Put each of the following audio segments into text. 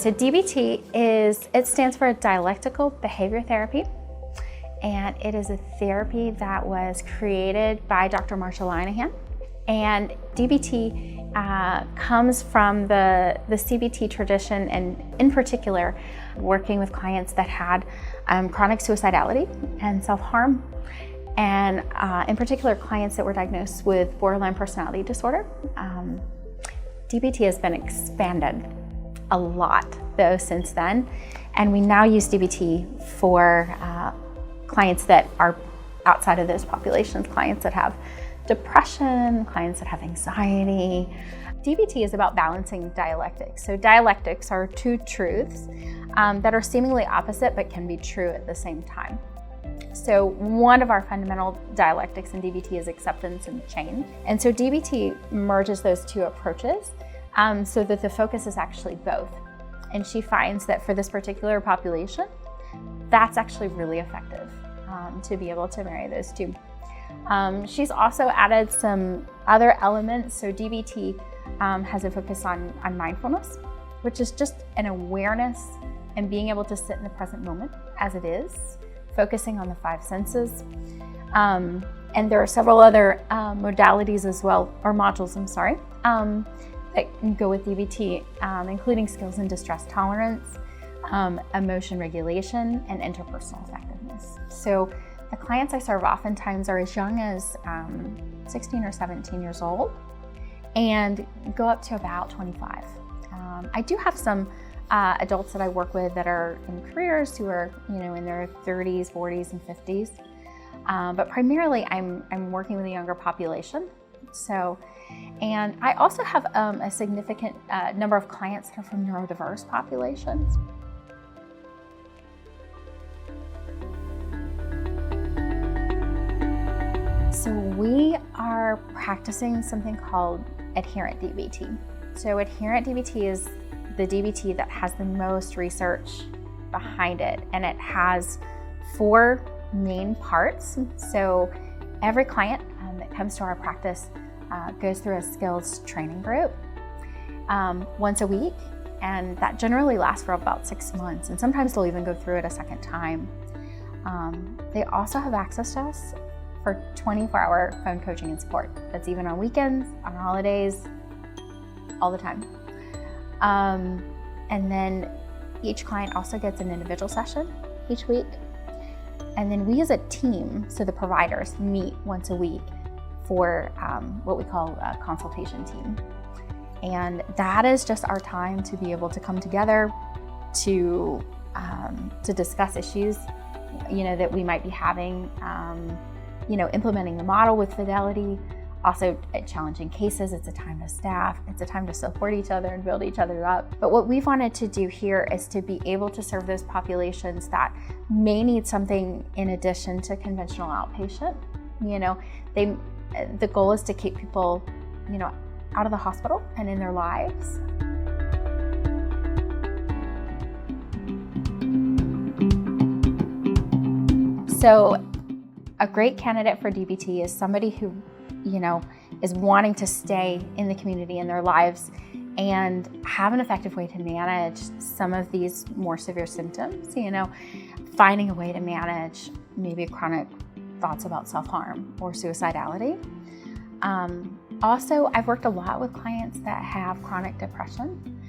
So DBT stands for Dialectical Behavior Therapy, and it is a therapy that was created by Dr. Marsha Linehan. And DBT comes from the CBT tradition, and in particular, working with clients that had chronic suicidality and self-harm, and in particular, clients that were diagnosed with borderline personality disorder. DBT has been expanded a lot, though, since then, and we now use DBT for clients that are outside of those populations, clients that have depression, clients that have anxiety. DBT is about balancing dialectics. So dialectics are two truths that are seemingly opposite but can be true at the same time. So one of our fundamental dialectics in DBT is acceptance and change. And so DBT merges those two approaches so that the focus is actually both. And she finds that for this particular population, that's actually really effective to be able to marry those two. She's also added some other elements. So DBT has a focus on mindfulness, which is just an awareness and being able to sit in the present moment as it is, focusing on the five senses. And there are several other modalities as well, or modules, that can go with DBT, including skills in distress tolerance, emotion regulation, and interpersonal effectiveness. So the clients I serve oftentimes are as young as 16 or 17 years old and go up to about 25. I do have some adults that I work with that are in careers who are, in their 30s, 40s, and 50s. But primarily I'm working with a younger population. And I also have a significant number of clients that are from neurodiverse populations. So we are practicing something called adherent DBT. So adherent DBT is the DBT that has the most research behind it, and it has 4 main parts. So every client that comes to our practice goes through a skills training group once a week, and that generally lasts for about 6 months, and sometimes they'll even go through it a second time. They also have access to us for 24-hour phone coaching and support. That's even on weekends, on holidays, all the time. And then each client also gets an individual session each week. And then we as a team, so the providers, meet once a week for what we call a consultation team. And that is just our time to be able to come together to discuss issues, that we might be having, implementing the model with fidelity. Also, challenging cases, it's a time to staff, it's a time to support each other and build each other up. But what we've wanted to do here is to be able to serve those populations that may need something in addition to conventional outpatient. The goal is to keep people, out of the hospital and in their lives. So a great candidate for DBT is somebody who, is wanting to stay in the community in their lives and have an effective way to manage some of these more severe symptoms, finding a way to manage maybe chronic thoughts about self-harm or suicidality. Also, I've worked a lot with clients that have chronic depression,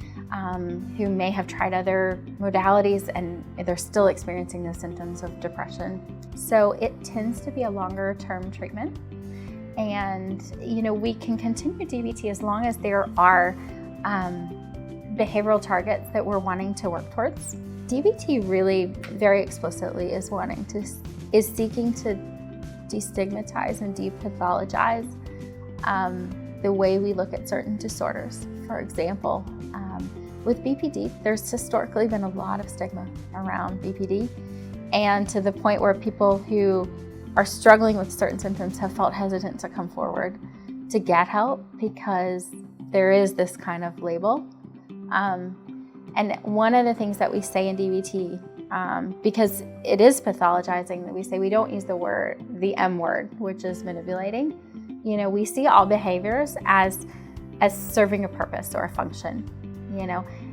who may have tried other modalities and they're still experiencing the symptoms of depression. So it tends to be a longer term treatment. And, we can continue DBT as long as there are behavioral targets that we're wanting to work towards. DBT really very explicitly is seeking to destigmatize and depathologize the way we look at certain disorders. For example, with BPD, there's historically been a lot of stigma around BPD, and to the point where people who are struggling with certain symptoms have felt hesitant to come forward to get help because there is this kind of label. And one of the things that we say in DBT, because it is pathologizing, that we say we don't use the M word, which is manipulating. We see all behaviors as serving a purpose or a function,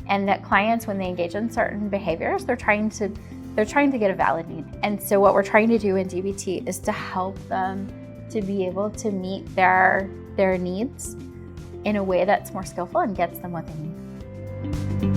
And that clients, when they engage in certain behaviors, they're trying to get a valid need. And so what we're trying to do in DBT is to help them to be able to meet their needs in a way that's more skillful and gets them what they need.